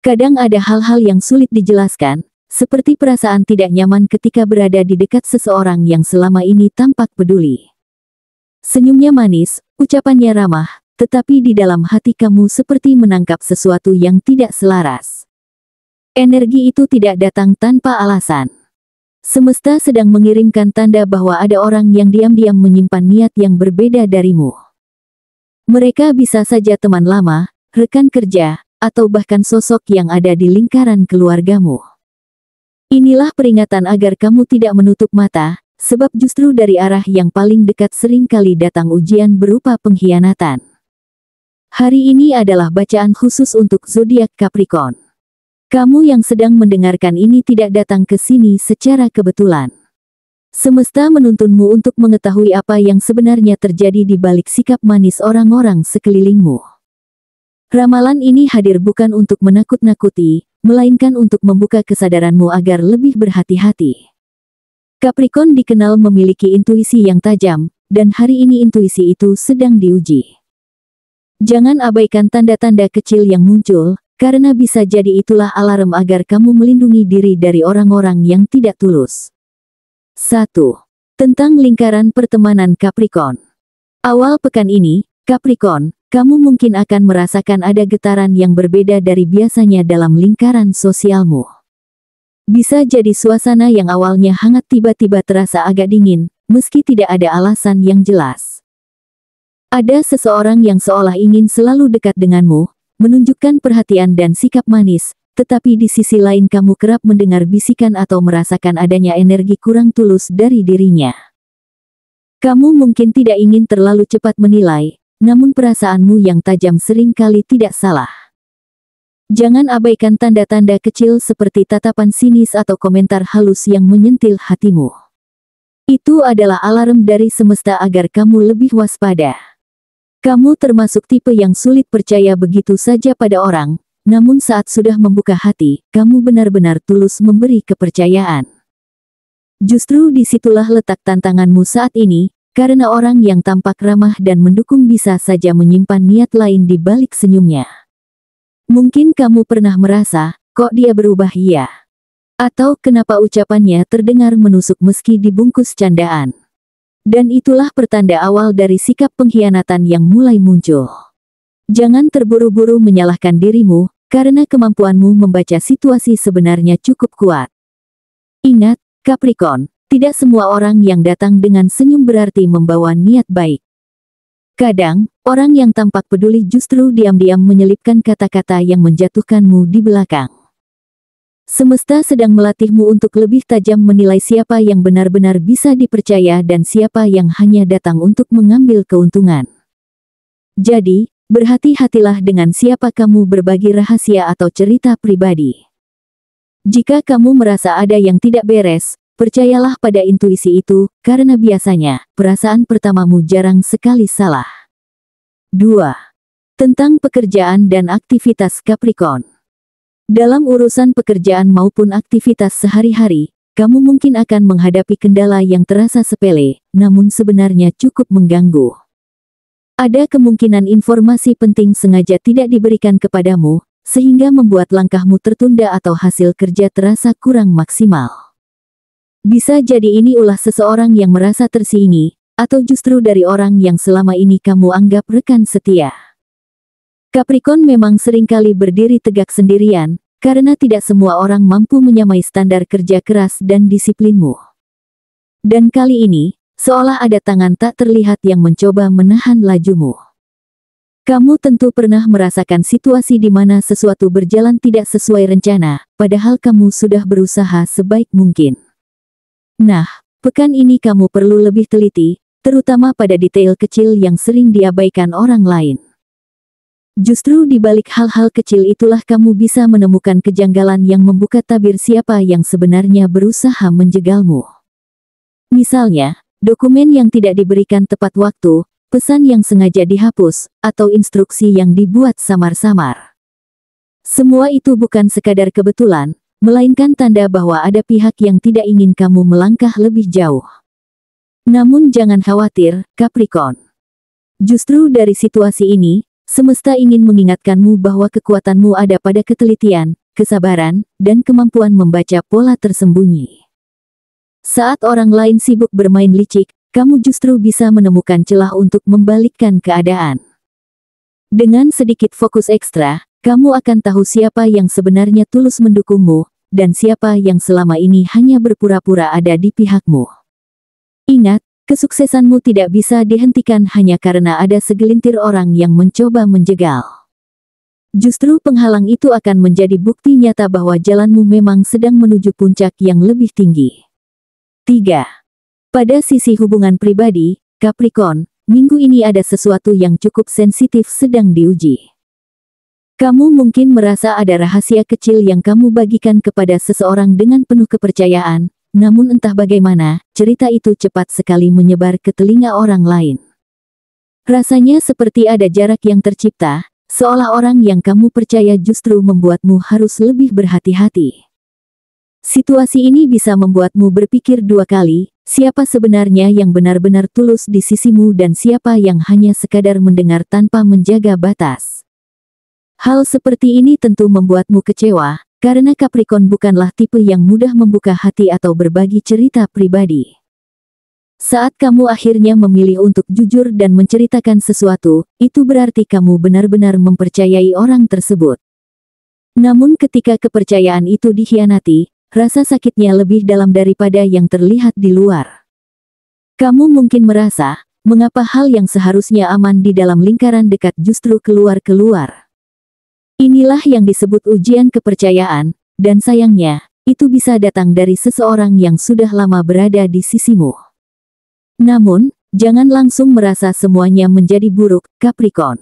Kadang ada hal-hal yang sulit dijelaskan, seperti perasaan tidak nyaman ketika berada di dekat seseorang yang selama ini tampak peduli. Senyumnya manis, ucapannya ramah, tetapi di dalam hati kamu seperti menangkap sesuatu yang tidak selaras. Energi itu tidak datang tanpa alasan. Semesta sedang mengirimkan tanda bahwa ada orang yang diam-diam menyimpan niat yang berbeda darimu. Mereka bisa saja teman lama, rekan kerja, atau bahkan sosok yang ada di lingkaran keluargamu. Inilah peringatan agar kamu tidak menutup mata, sebab justru dari arah yang paling dekat seringkali datang ujian berupa pengkhianatan. Hari ini adalah bacaan khusus untuk zodiak Capricorn. Kamu yang sedang mendengarkan ini tidak datang ke sini secara kebetulan. Semesta menuntunmu untuk mengetahui apa yang sebenarnya terjadi di balik sikap manis orang-orang sekelilingmu. Ramalan ini hadir bukan untuk menakut-nakuti, melainkan untuk membuka kesadaranmu agar lebih berhati-hati. Capricorn dikenal memiliki intuisi yang tajam, dan hari ini intuisi itu sedang diuji. Jangan abaikan tanda-tanda kecil yang muncul, karena bisa jadi itulah alarm agar kamu melindungi diri dari orang-orang yang tidak tulus. 1. Tentang lingkaran pertemanan Capricorn. Awal pekan ini, Capricorn, kamu mungkin akan merasakan ada getaran yang berbeda dari biasanya dalam lingkaran sosialmu. Bisa jadi suasana yang awalnya hangat tiba-tiba terasa agak dingin, meski tidak ada alasan yang jelas. Ada seseorang yang seolah ingin selalu dekat denganmu, menunjukkan perhatian dan sikap manis, tetapi di sisi lain kamu kerap mendengar bisikan atau merasakan adanya energi kurang tulus dari dirinya. Kamu mungkin tidak ingin terlalu cepat menilai, namun perasaanmu yang tajam seringkali tidak salah. Jangan abaikan tanda-tanda kecil seperti tatapan sinis atau komentar halus yang menyentil hatimu. Itu adalah alarm dari semesta agar kamu lebih waspada. Kamu termasuk tipe yang sulit percaya begitu saja pada orang, namun saat sudah membuka hati, kamu benar-benar tulus memberi kepercayaan. Justru disitulah letak tantanganmu saat ini, karena orang yang tampak ramah dan mendukung bisa saja menyimpan niat lain di balik senyumnya. Mungkin kamu pernah merasa, kok dia berubah ya? Atau kenapa ucapannya terdengar menusuk meski dibungkus candaan? Dan itulah pertanda awal dari sikap pengkhianatan yang mulai muncul. Jangan terburu-buru menyalahkan dirimu, karena kemampuanmu membaca situasi sebenarnya cukup kuat. Ingat, Capricorn, tidak semua orang yang datang dengan senyum berarti membawa niat baik. Kadang, orang yang tampak peduli justru diam-diam menyelipkan kata-kata yang menjatuhkanmu di belakang. Semesta sedang melatihmu untuk lebih tajam menilai siapa yang benar-benar bisa dipercaya dan siapa yang hanya datang untuk mengambil keuntungan. Jadi, berhati-hatilah dengan siapa kamu berbagi rahasia atau cerita pribadi. Jika kamu merasa ada yang tidak beres, percayalah pada intuisi itu, karena biasanya, perasaan pertamamu jarang sekali salah. 2. Tentang pekerjaan dan aktivitas Capricorn. Dalam urusan pekerjaan maupun aktivitas sehari-hari, kamu mungkin akan menghadapi kendala yang terasa sepele, namun sebenarnya cukup mengganggu. Ada kemungkinan informasi penting sengaja tidak diberikan kepadamu, sehingga membuat langkahmu tertunda atau hasil kerja terasa kurang maksimal. Bisa jadi ini ulah seseorang yang merasa tersingi, atau justru dari orang yang selama ini kamu anggap rekan setia. Capricorn memang seringkali berdiri tegak sendirian, karena tidak semua orang mampu menyamai standar kerja keras dan disiplinmu. Dan kali ini, seolah ada tangan tak terlihat yang mencoba menahan lajumu. Kamu tentu pernah merasakan situasi di mana sesuatu berjalan tidak sesuai rencana, padahal kamu sudah berusaha sebaik mungkin. Nah, pekan ini kamu perlu lebih teliti, terutama pada detail kecil yang sering diabaikan orang lain. Justru di balik hal-hal kecil itulah kamu bisa menemukan kejanggalan yang membuka tabir siapa yang sebenarnya berusaha menjegalmu. Misalnya, dokumen yang tidak diberikan tepat waktu, pesan yang sengaja dihapus, atau instruksi yang dibuat samar-samar. Semua itu bukan sekadar kebetulan, melainkan tanda bahwa ada pihak yang tidak ingin kamu melangkah lebih jauh. Namun jangan khawatir, Capricorn. Justru dari situasi ini, semesta ingin mengingatkanmu bahwa kekuatanmu ada pada ketelitian, kesabaran, dan kemampuan membaca pola tersembunyi. Saat orang lain sibuk bermain licik, kamu justru bisa menemukan celah untuk membalikkan keadaan. Dengan sedikit fokus ekstra, kamu akan tahu siapa yang sebenarnya tulus mendukungmu, dan siapa yang selama ini hanya berpura-pura ada di pihakmu. Ingat, kesuksesanmu tidak bisa dihentikan hanya karena ada segelintir orang yang mencoba menjegal. Justru penghalang itu akan menjadi bukti nyata bahwa jalanmu memang sedang menuju puncak yang lebih tinggi. 3. Pada sisi hubungan pribadi, Capricorn, minggu ini ada sesuatu yang cukup sensitif sedang diuji. Kamu mungkin merasa ada rahasia kecil yang kamu bagikan kepada seseorang dengan penuh kepercayaan, namun entah bagaimana, cerita itu cepat sekali menyebar ke telinga orang lain. Rasanya seperti ada jarak yang tercipta, seolah orang yang kamu percaya justru membuatmu harus lebih berhati-hati. Situasi ini bisa membuatmu berpikir dua kali, siapa sebenarnya yang benar-benar tulus di sisimu dan siapa yang hanya sekadar mendengar tanpa menjaga batas. Hal seperti ini tentu membuatmu kecewa, karena Capricorn bukanlah tipe yang mudah membuka hati atau berbagi cerita pribadi. Saat kamu akhirnya memilih untuk jujur dan menceritakan sesuatu, itu berarti kamu benar-benar mempercayai orang tersebut. Namun ketika kepercayaan itu dikhianati, rasa sakitnya lebih dalam daripada yang terlihat di luar. Kamu mungkin merasa, mengapa hal yang seharusnya aman di dalam lingkaran dekat justru keluar-keluar. Inilah yang disebut ujian kepercayaan, dan sayangnya, itu bisa datang dari seseorang yang sudah lama berada di sisimu. Namun, jangan langsung merasa semuanya menjadi buruk, Capricorn.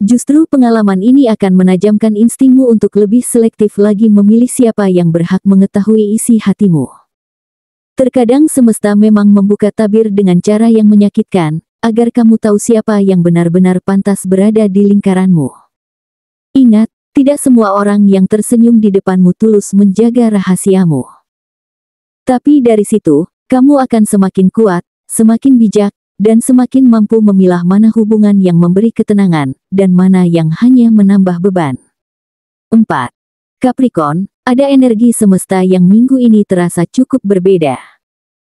Justru pengalaman ini akan menajamkan instingmu untuk lebih selektif lagi memilih siapa yang berhak mengetahui isi hatimu. Terkadang semesta memang membuka tabir dengan cara yang menyakitkan, agar kamu tahu siapa yang benar-benar pantas berada di lingkaranmu. Ingat, tidak semua orang yang tersenyum di depanmu tulus menjaga rahasiamu. Tapi dari situ, kamu akan semakin kuat, semakin bijak, dan semakin mampu memilah mana hubungan yang memberi ketenangan, dan mana yang hanya menambah beban. 4. Capricorn, ada energi semesta yang minggu ini terasa cukup berbeda.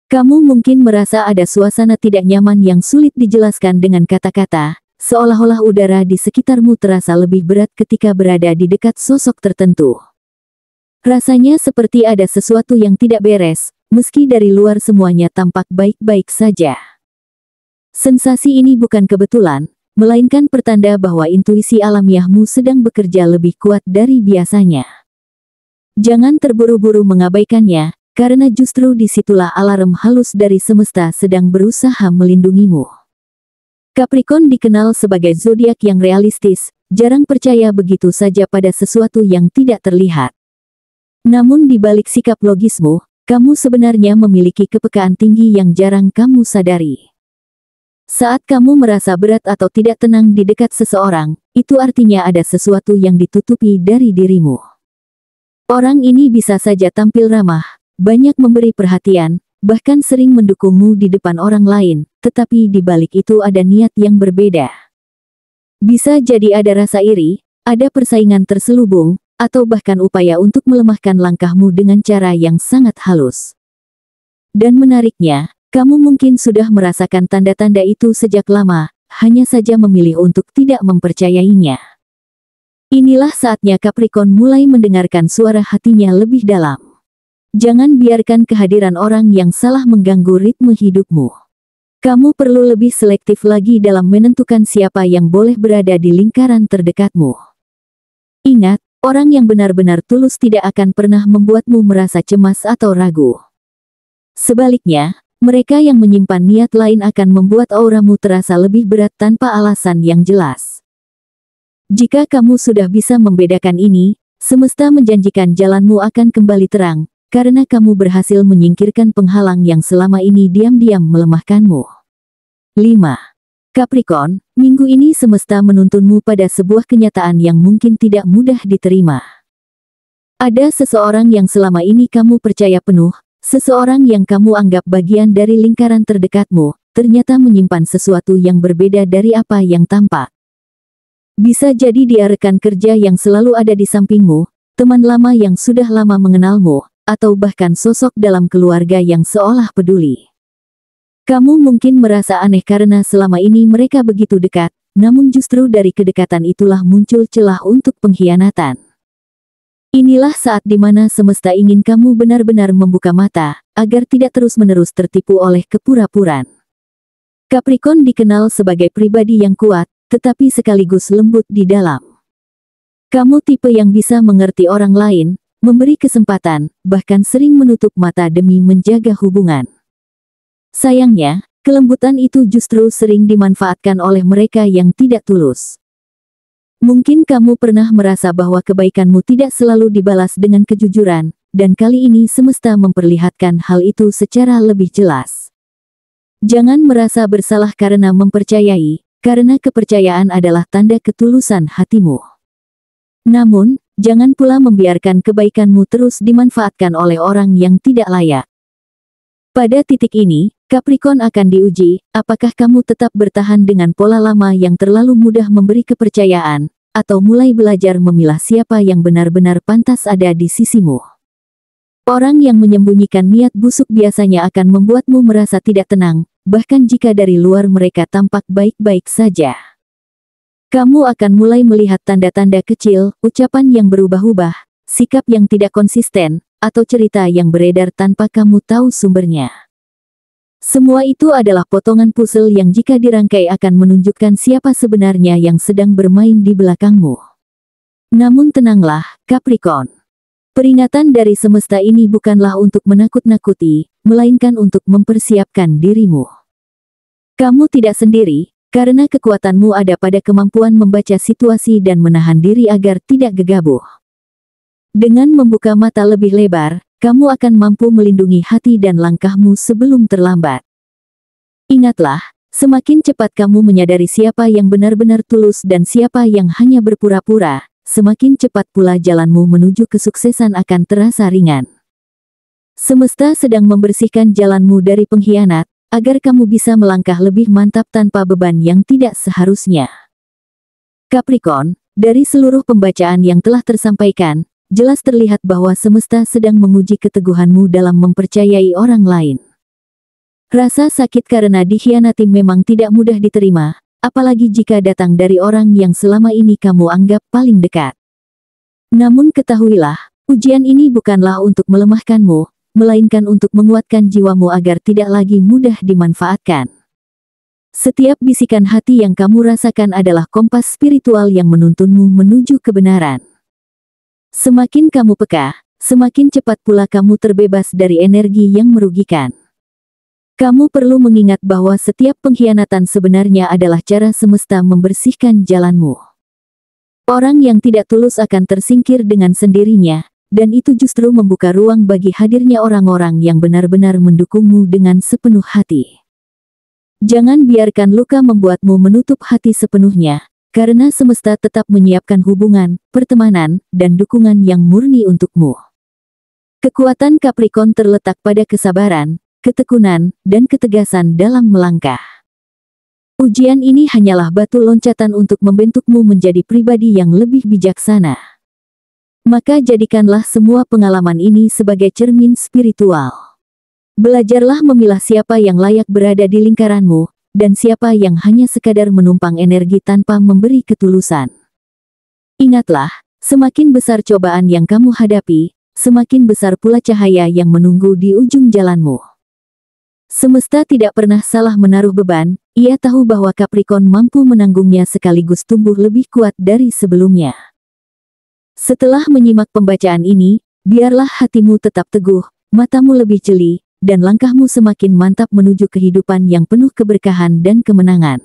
Kamu mungkin merasa ada suasana tidak nyaman yang sulit dijelaskan dengan kata-kata, seolah-olah udara di sekitarmu terasa lebih berat ketika berada di dekat sosok tertentu. Rasanya seperti ada sesuatu yang tidak beres, meski dari luar semuanya tampak baik-baik saja. Sensasi ini bukan kebetulan, melainkan pertanda bahwa intuisi alamiahmu sedang bekerja lebih kuat dari biasanya. Jangan terburu-buru mengabaikannya, karena justru disitulah alarm halus dari semesta sedang berusaha melindungimu. Capricorn dikenal sebagai zodiak yang realistis, jarang percaya begitu saja pada sesuatu yang tidak terlihat. Namun di balik sikap logismu, kamu sebenarnya memiliki kepekaan tinggi yang jarang kamu sadari. Saat kamu merasa berat atau tidak tenang di dekat seseorang, itu artinya ada sesuatu yang ditutupi dari dirimu. Orang ini bisa saja tampil ramah, banyak memberi perhatian, bahkan sering mendukungmu di depan orang lain, tetapi di balik itu ada niat yang berbeda. Bisa jadi ada rasa iri, ada persaingan terselubung, atau bahkan upaya untuk melemahkan langkahmu dengan cara yang sangat halus. Dan menariknya, kamu mungkin sudah merasakan tanda-tanda itu sejak lama, hanya saja memilih untuk tidak mempercayainya. Inilah saatnya Capricorn mulai mendengarkan suara hatinya lebih dalam. Jangan biarkan kehadiran orang yang salah mengganggu ritme hidupmu. Kamu perlu lebih selektif lagi dalam menentukan siapa yang boleh berada di lingkaran terdekatmu. Ingat, orang yang benar-benar tulus tidak akan pernah membuatmu merasa cemas atau ragu. Sebaliknya, mereka yang menyimpan niat lain akan membuat auramu terasa lebih berat tanpa alasan yang jelas. Jika kamu sudah bisa membedakan ini, semesta menjanjikan jalanmu akan kembali terang, karena kamu berhasil menyingkirkan penghalang yang selama ini diam-diam melemahkanmu. 5. Capricorn, minggu ini semesta menuntunmu pada sebuah kenyataan yang mungkin tidak mudah diterima. Ada seseorang yang selama ini kamu percaya penuh, seseorang yang kamu anggap bagian dari lingkaran terdekatmu, ternyata menyimpan sesuatu yang berbeda dari apa yang tampak. Bisa jadi dia rekan kerja yang selalu ada di sampingmu, teman lama yang sudah lama mengenalmu, atau bahkan sosok dalam keluarga yang seolah peduli. Kamu mungkin merasa aneh karena selama ini mereka begitu dekat, namun justru dari kedekatan itulah muncul celah untuk pengkhianatan. Inilah saat di mana semesta ingin kamu benar-benar membuka mata, agar tidak terus-menerus tertipu oleh kepura-puraan. Capricorn dikenal sebagai pribadi yang kuat, tetapi sekaligus lembut di dalam. Kamu tipe yang bisa mengerti orang lain, memberi kesempatan, bahkan sering menutup mata demi menjaga hubungan. Sayangnya, kelembutan itu justru sering dimanfaatkan oleh mereka yang tidak tulus. Mungkin kamu pernah merasa bahwa kebaikanmu tidak selalu dibalas dengan kejujuran, dan kali ini semesta memperlihatkan hal itu secara lebih jelas. Jangan merasa bersalah karena mempercayai, karena kepercayaan adalah tanda ketulusan hatimu. Namun, jangan pula membiarkan kebaikanmu terus dimanfaatkan oleh orang yang tidak layak. Pada titik ini, Capricorn akan diuji, apakah kamu tetap bertahan dengan pola lama yang terlalu mudah memberi kepercayaan, atau mulai belajar memilah siapa yang benar-benar pantas ada di sisimu. Orang yang menyembunyikan niat busuk biasanya akan membuatmu merasa tidak tenang, bahkan jika dari luar mereka tampak baik-baik saja. Kamu akan mulai melihat tanda-tanda kecil, ucapan yang berubah-ubah, sikap yang tidak konsisten, atau cerita yang beredar tanpa kamu tahu sumbernya. Semua itu adalah potongan puzzle yang jika dirangkai akan menunjukkan siapa sebenarnya yang sedang bermain di belakangmu. Namun tenanglah, Capricorn. Peringatan dari semesta ini bukanlah untuk menakut-nakuti, melainkan untuk mempersiapkan dirimu. Kamu tidak sendiri, karena kekuatanmu ada pada kemampuan membaca situasi dan menahan diri agar tidak gegabah. Dengan membuka mata lebih lebar, kamu akan mampu melindungi hati dan langkahmu sebelum terlambat. Ingatlah, semakin cepat kamu menyadari siapa yang benar-benar tulus dan siapa yang hanya berpura-pura, semakin cepat pula jalanmu menuju kesuksesan akan terasa ringan. Semesta sedang membersihkan jalanmu dari pengkhianat, agar kamu bisa melangkah lebih mantap tanpa beban yang tidak seharusnya. Capricorn, dari seluruh pembacaan yang telah tersampaikan, jelas terlihat bahwa semesta sedang menguji keteguhanmu dalam mempercayai orang lain. Rasa sakit karena dikhianati memang tidak mudah diterima, apalagi jika datang dari orang yang selama ini kamu anggap paling dekat. Namun ketahuilah, ujian ini bukanlah untuk melemahkanmu, melainkan untuk menguatkan jiwamu agar tidak lagi mudah dimanfaatkan. Setiap bisikan hati yang kamu rasakan adalah kompas spiritual yang menuntunmu menuju kebenaran. Semakin kamu peka, semakin cepat pula kamu terbebas dari energi yang merugikan. Kamu perlu mengingat bahwa setiap pengkhianatan sebenarnya adalah cara semesta membersihkan jalanmu. Orang yang tidak tulus akan tersingkir dengan sendirinya, dan itu justru membuka ruang bagi hadirnya orang-orang yang benar-benar mendukungmu dengan sepenuh hati. Jangan biarkan luka membuatmu menutup hati sepenuhnya, karena semesta tetap menyiapkan hubungan, pertemanan, dan dukungan yang murni untukmu. Kekuatan Capricorn terletak pada kesabaran, ketekunan, dan ketegasan dalam melangkah. Ujian ini hanyalah batu loncatan untuk membentukmu menjadi pribadi yang lebih bijaksana. Maka jadikanlah semua pengalaman ini sebagai cermin spiritual. Belajarlah memilah siapa yang layak berada di lingkaranmu, dan siapa yang hanya sekadar menumpang energi tanpa memberi ketulusan. Ingatlah, semakin besar cobaan yang kamu hadapi, semakin besar pula cahaya yang menunggu di ujung jalanmu. Semesta tidak pernah salah menaruh beban, ia tahu bahwa Capricorn mampu menanggungnya sekaligus tumbuh lebih kuat dari sebelumnya. Setelah menyimak pembacaan ini, biarlah hatimu tetap teguh, matamu lebih jeli, dan langkahmu semakin mantap menuju kehidupan yang penuh keberkahan dan kemenangan.